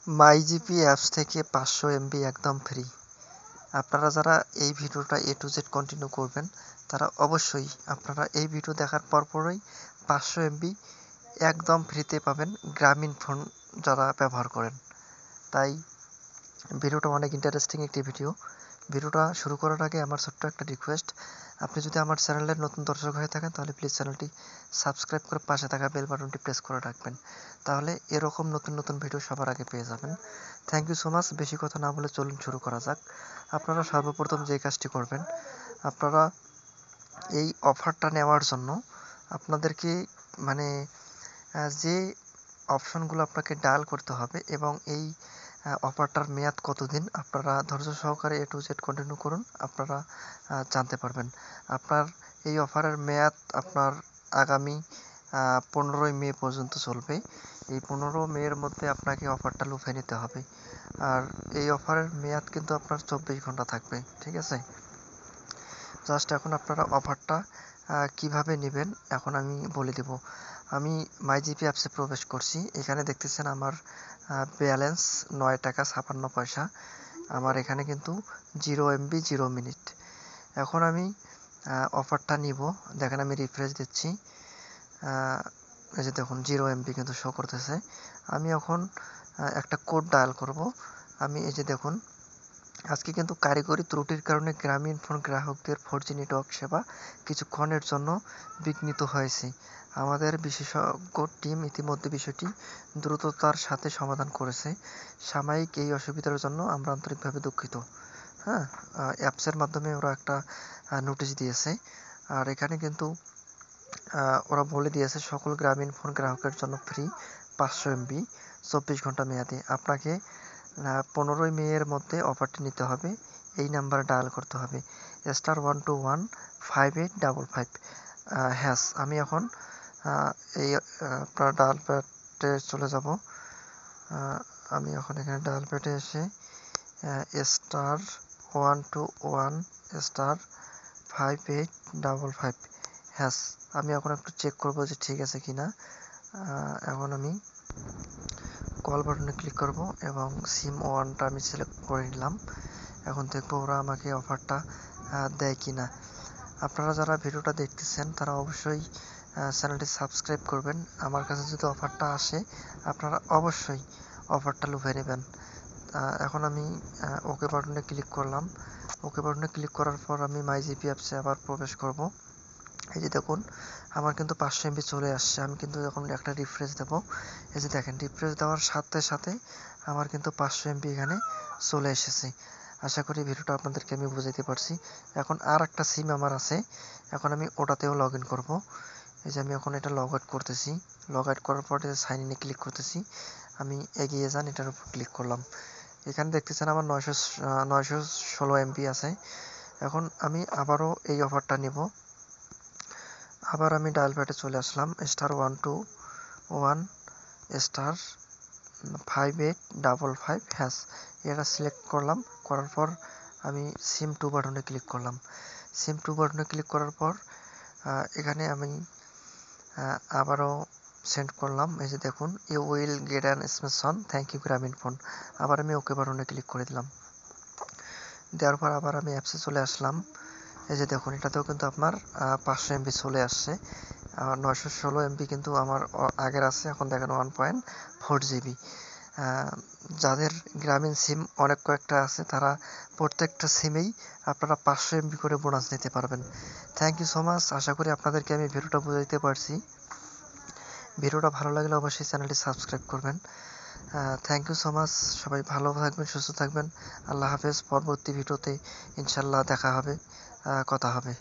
MyGP apps থেকে 500 MB একদম free. আপনারা যারা এই ভিডিওটা A to Z কন্টিনিউ করবেন তারা অবশ্যই আপনারা এই ভিডিও দেখার পরপরই 500 এমবি একদম ফ্রিতে পাবেন গ্রামীণ ফোন যারা ব্যবহার করেন। তাই ভিডিওটা অনেক ইন্টারেস্টিং একটি ভিডিও। ভিডিওটা শুরু করার আগে আমার ছোট্ট একটা রিকোয়েস্ট, আপনি যদি আমার চ্যানেলের নতুন দর্শক হয়ে থাকেন তাহলে প্লিজ চ্যানেলটি সাবস্ক্রাইব করে পাশে থাকা বেল বাটনটি প্রেস করে রাখবেন, তাহলে এরকম নতুন নতুন ভিডিও সবার আগে পেয়ে যাবেন। Thank you so much. বেশি কথা না বলে চলুন শুরু করা যাক। আপনারা সর্বপ্রথম যে কাজটি করবেন, আপনারা এই অফারটা নেওয়ার জন্য আপনাদেরকে মানে যে অপশনগুলো আপনাকে ডায়াল করতে হবে এবং এই অফারটার মেয়াদ কতদিন আপনারা ধৈর্য সহকারে A to Z কন্টিনিউ করুন, আপনারা জানতে পারবেন। আপনার এই অফারের মেয়াদ আপনার আগামী 15ই মে পর্যন্ত চলবে। এই 15 মের মধ্যে আপনাকে অফারটা লুফে নিতে হবে। আর এই অফারের মেয়াদ কিন্তু আপনার 24 ঘন্টা থাকবে, ঠিক আছে? জাস্ট এখন আপনারা অফারটা কিভাবে নেবেন এখন আমি বলে দেব। আমি মাইজিপি অ্যাপসে প্রবেশ করছি। এখানে দেখতেছেন আমার ব্যালেন্স 9 টাকা 56 পয়সা। আমার এখানে কিন্তু 0 এমবি 0 মিনিট। এখন আমি অফারটা নিব। দেখেন আমি রিফ্রেশ দিচ্ছি, এই যে দেখুন 0 এমবি কিন্তু শো করতেছে। আমি এখন একটা কোড ডায়াল করব। আমি এই যে দেখুন, আজকে কিন্তু কারিগরি ত্রুটির কারণে গ্রামীণ ফোন গ্রাহকদের 4G নেটওয়ার্ক সেবা কিছুক্ষণের জন্য বিঘ্নিত হয়েছে। আমাদের বিশেষজ্ঞ টিম ইতিমধ্যে বিষয়টি দ্রুততার সাথে সমাধান করেছে। সাময়িক এই অসুবিধার জন্য আমরা আন্তরিকভাবে দুঃখিত। হ্যাঁ, অ্যাপসের মাধ্যমে ওরা একটা নোটিশ দিয়েছে। আর এখানে কিন্তু ওরা বলে দিয়েছে সকল গ্রামীণ ফোন গ্রাহকের জন্য ফ্রি 500 এমবি 24 ঘন্টা মেয়াদে। আপনাকে 15ই মে এর মধ্যে অফারটি নিতে হবে। এই নাম্বারে ডায়াল করতে হবে *1215855। হ্যাঁ, আমি এখন এই আপনার ডায়াল প্যাডে চলে যাব। আমি এখন এখানে ডায়াল প্যাডে এসে *121*5855। হ্যাঁ, আমি এখন একটু চেক করব যে ঠিক আছে কিনা। এখন আমি কল বাটনে ক্লিক করব এবং সিম 1টা আমি সিলেক্ট করে নিলাম। এখন দেখবো ওরা আমাকে অফারটা দেয় কিনা। আপনারা যারা ভিডিওটা দেখতেছেন তারা অবশ্যই চ্যানেলটি সাবস্ক্রাইব করবেন। আমার কাছে যদি অফারটা আসে আপনারা অবশ্যই অফারটা লুফে নেবেন। এখন আমি ওকে বাটনে ক্লিক করলাম। ওকে বাটনে ক্লিক করার পর আমি মাইজিপি অ্যাপসে আবার প্রবেশ করব। এই যে দেখুন আমার কিন্তু 500 এমবি চলে আসছে। আমি কিন্তু এখন একটা রিফ্রেশ দেব। এই যে দেখেন রিফ্রেশ দেওয়ার সাথে সাথে আমার কিন্তু 500 এমবি এখানে চলে এসেছে। আশা করি ভিডিওটা আপনাদেরকে আমি বুঝাইতে পারছি। এখন আর একটা সিম আমার আছে, এখন আমি ওটাতেও লগ ইন করবো। এই যে আমি এখন এটা লগ আউট করতেছি। লগ আউট করার পর সাইন ইনে ক্লিক করতেছি। আমি এগিয়ে যান এটার উপর ক্লিক করলাম। এখানে দেখতেছেন আমার 916 এমবি আছে। এখন আমি আবারও এই অফারটা নেব। আবার আমি ডায়াল প্যাডে চলে আসলাম *121*5855#। এটা সিলেক্ট করলাম, করার পর আমি সিম 2 বাটনে ক্লিক করলাম। সিম 2 বাটনে ক্লিক করার পর এখানে আমি আবারও সেন্ড করলাম। এই যে দেখুন you will get an SMS on thank you Grameenphone. আবার আমি ওকে বাটনে ক্লিক করে দিলাম। দেওয়ার পর আবার আমি অ্যাপসে চলে আসলাম। এই যে দেখুন এটাতেও কিন্তু আপনার 500 এমবি চলে আসছে। 916 এমবি কিন্তু আমার আগের আছে, এখন দেখেন 1.4 জিবি। যাদের গ্রামীণ সিম অনেক কয়েকটা আছে তারা প্রত্যেকটা সিমেই আপনারা 500 এমবি করে বোনাস নিতে পারবেন। Thank you so much. আশা করি আপনাদেরকে আমি ভিডিওটা বুঝাইতে পারছি। ভিডিওটা ভালো লাগলে অবশ্যই চ্যানেলটি সাবস্ক্রাইব করবেন। Thank you so much. সবাই ভালো থাকবেন, সুস্থ থাকবেন। আল্লাহ হাফেজ। পরবর্তী ভিডিওতে ইনশাল্লাহ দেখা হবে, কথা হবে।